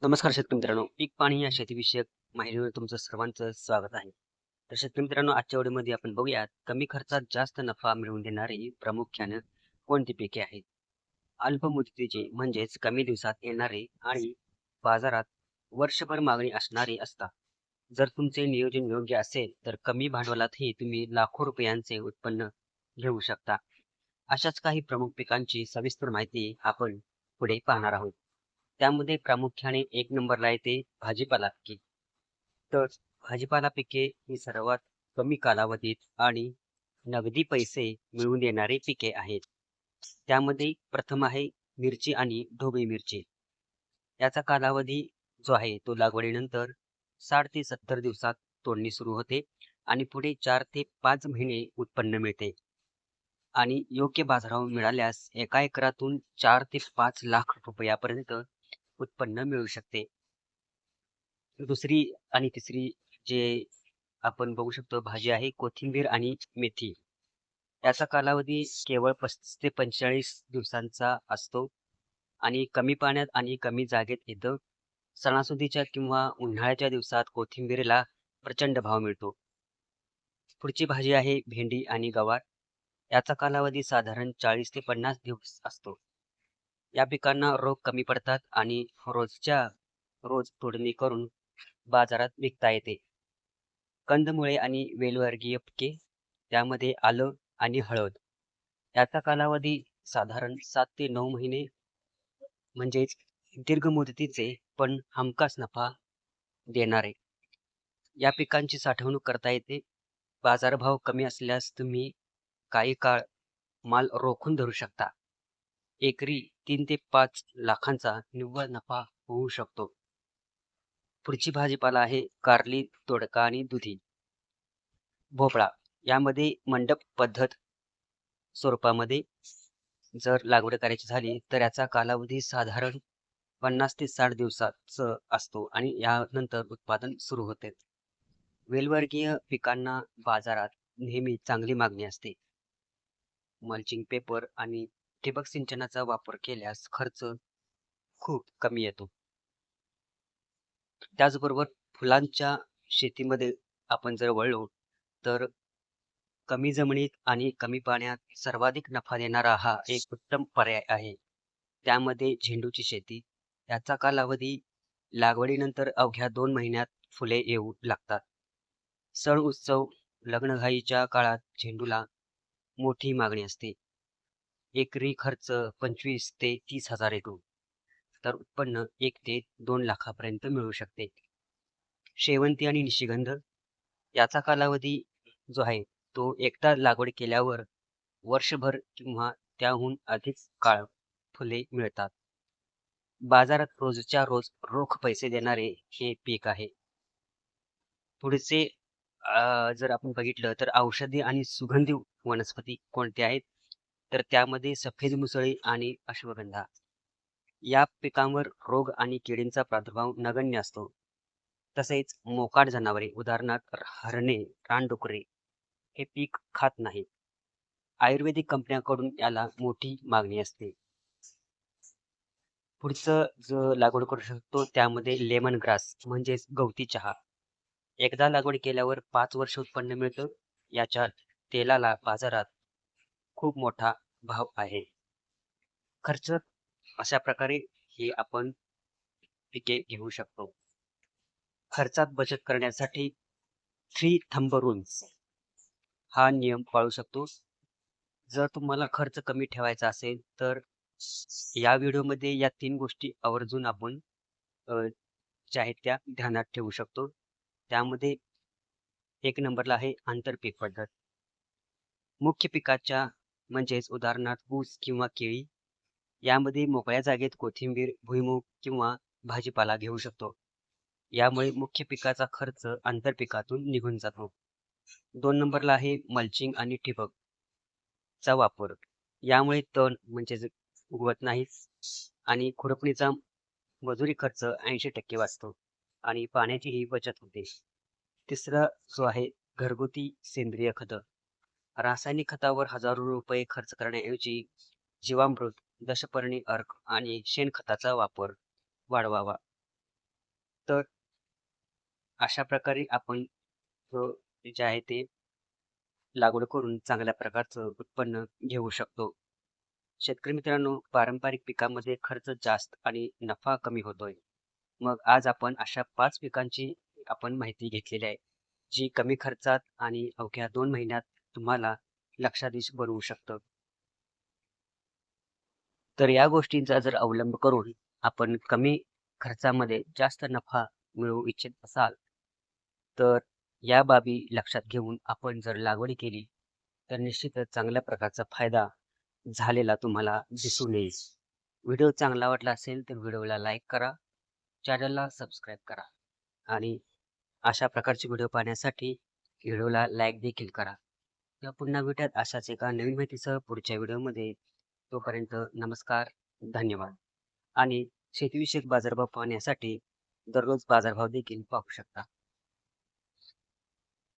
नमस्कार शेतकरी मित्रांनो, पीक पाणी या शेतीविषयक माहितीवर तुमचं सर्वांचं स्वागत आहे. तर शेतकरी मित्रांनो, आजच्या व्हिडिओमध्ये आपण बघूयात कमी खर्चात जास्त नफा मिळवून देणारी प्रामुख्याने कोणती पिके आहेत. अल्प मुदतीचे म्हणजेच कमी दिवसात येणारे आणि बाजारात वर्षभर मागणी असणारे असतात. जर तुमचे नियोजन योग्य असेल तर कमी भांडवलातही तुम्ही लाखो रुपयांचे उत्पन्न घेऊ शकता. अशाच काही प्रमुख पिकांची सविस्तर माहिती आपण पुढे पाहणार आहोत. त्यामध्ये प्रामुख्याने एक नंबरला येते भाजीपाला पिके. तर भाजीपाला पिके ही सर्वात कमी कालावधीत आणि नगदी पैसे मिळवून देणारी पिके आहेत. त्यामध्ये प्रथम आहे मिरची आणि ढोबळी मिरची. याचा कालावधी जो आहे तो लागवडीनंतर 60 ते 70 दिवसात तोडणी सुरू होते आणि पुढे 4 ते 5 महिने उत्पन्न मिळते. आणि योग्य बाजारभाव मिळाल्यास एका एकरातून 4 ते 5 लाख रुपयापर्यंत उत्पन्न मिळू शकते. दुसरी आणि तिसरी जे आपण बघू शकतो भाजी आहे कोथिंबीर आणि मेथी. याचा कालावधी केवळ 35 ते 45 दिवसांचा असतो आणि कमी पाण्यात आणि कमी जागेत येतं. सणासुदीच्या किंवा उन्हाळ्याच्या दिवसात कोथिंबीरीला प्रचंड भाव मिळतो. पुढची भाजी आहे भेंडी आणि गवार. याचा कालावधी साधारण 40 ते 50 दिवस असतो. या पिकांना रोग कमी पडतात आणि रोजच्या रोज तोडणी करून बाजारात विकता येते. कंदमुळे आणि वेलवर्गीय पिके, त्यामध्ये आलं आणि हळद. याचा कालावधी साधारण 7 ते 9 महिने म्हणजेच दीर्घ मुदतीचे पण हमखास नफा देणारे. या पिकांची साठवणूक करता येते. बाजारभाव कमी असल्यास तुम्ही काही काळ माल रोखून धरू शकता. एकरी 3 ते 5 लाखांचा निव्वळ नफा होऊ शकतो. पुढची भाजीपाला आहे कारली, दोडका आणि दुधी भोपळा. यामध्ये मंडप पद्धत स्वरूपामध्ये जर लागवड करायची झाली तर याचा कालावधी साधारण 50 ते 60 दिवसाचा असतो आणि यानंतर उत्पादन सुरू होते. वेलवर्गीय पिकांना बाजारात नेहमी चांगली मागणी असते. मल्चिंग पेपर आणि ठिबक सिंचनाचा वापर केल्यास खर्च खूप कमी येतो. त्याचबरोबर फुलांच्या शेतीमध्ये आपण जर वळलो तर कमी जमिनीत आणि कमी पाण्यात सर्वाधिक नफा देणारा हा एक उत्तम पर्याय आहे. त्यामध्ये झेंडूची शेती. याचा कालावधी लागवडीनंतर अवघ्या 2 महिन्यात फुले येऊ लागतात. सण उत्सव लग्नघाईच्या काळात झेंडूला मोठी मागणी असते. एकरी खर्च 25 ते 30 हजार येतो, तर उत्पन्न 1 ते 2 लाखापर्यंत मिळू शकते. शेवंती आणि निशिगंध. याचा कालावधी जो आहे तो एकदा लागवड केल्यावर वर्षभर किंवा त्याहून अधिक काळ फुले मिळतात. बाजारात रोजच्या रोज रोख पैसे देणारे हे पीक आहे. पुढचे जर आपण बघितलं तर औषधी आणि सुगंधी वनस्पती कोणत्या आहेत, तर त्यामध्ये सफेद मुसळी आणि अश्वगंधा. या पिकांवर रोग आणि किडींचा प्रादुर्भाव नगण्य असतो. तसेच मोकाट जनावरे उदाहरणार्थ हरणे, रानडुकरे हे पीक खात नाहीत. आयुर्वेदिक कंपन्यांकडून याला मोठी मागणी असते. पुढचं जो लागवड करू शकतो त्यामध्ये लेमन ग्रास म्हणजेच गवती चहा. एकदा लागवड केल्यावर 5 वर्ष उत्पन्न मिळतं. याच्या तेलाला बाजारात खूप मोठा भाव आहे. खर्च अशा प्रकारे ही आपण पिके घेऊ शकतो. खर्चात बचत करण्यासाठी 3 थंब रूल्स हा नियम पाळू शकतो. जर तुम्हाला खर्च कमी ठेवायचा असेल तर या व्हिडिओमध्ये या 3 गोष्टी आवर्जून आपण ज्या आहेत त्या ध्यानात ठेवू शकतो. त्यामध्ये एक नंबरला आहे आंतरपीक पद्धत. मुख्य पिकाच्या म्हणजेच उदाहरणार्थ ऊस किंवा केळी यामध्ये मोकळ्या जागेत कोथिंबीर, भुईमूग किंवा भाजीपाला घेऊ शकतो. यामुळे मुख्य पिकाचा खर्च आंतरपिकातून निघून जातो. 2 नंबरला आहे मल्चिंग आणि ठिबक चा वापर. यामुळे तण म्हणजे उगवत नाही आणि खुरपणीचा मजुरी खर्च 80% वाचतो आणि पाण्याचीही बचत होते. तिसरा जो आहे घरगुती सेंद्रिय खतं. रासायनिक खतावर हजारो रुपये खर्च करण्याऐवजी जीवामृत, दशपर्णी अर्क आणि शेणखताचा वापर वाढवावा. तर अशा प्रकारे आपण जे आहे ते लागवड करून चांगल्या प्रकारचं उत्पन्न घेऊ शकतो. शेतकरी मित्रांनो, पारंपरिक पिकांमध्ये खर्च जास्त आणि नफा कमी होतोय. मग आज आपण अशा 5 पिकांची आपण माहिती घेतलेली आहे, जी कमी खर्चात आणि अवघ्या 2 महिन्यात तुम्हाला लक्षाधीश बनवू शकतं. तर या गोष्टींचा जर अवलंब करून आपण कमी खर्चामध्ये जास्त नफा मिळवू इच्छित असाल, तर या बाबी लक्षात घेऊन आपण जर लागवड केली, तर निश्चितच चांगल्या प्रकारचा फायदा झालेला तुम्हाला दिसून येईल. व्हिडिओ चांगला वाटला असेल तर व्हिडिओला लाईक करा, चॅनलला सबस्क्राईब करा आणि अशा प्रकारचे व्हिडिओ पाहण्यासाठी व्हिडिओला लाईक देखील करा. तेव्हा पुन्हा भेटूयात अशाच एका नवीन माहितीसह पुढच्या व्हिडिओमध्ये. तोपर्यंत नमस्कार, धन्यवाद. आणि शेतीविषयक बाजारभाव पाहण्यासाठी दररोज बाजारभाव देखील पाहू शकता.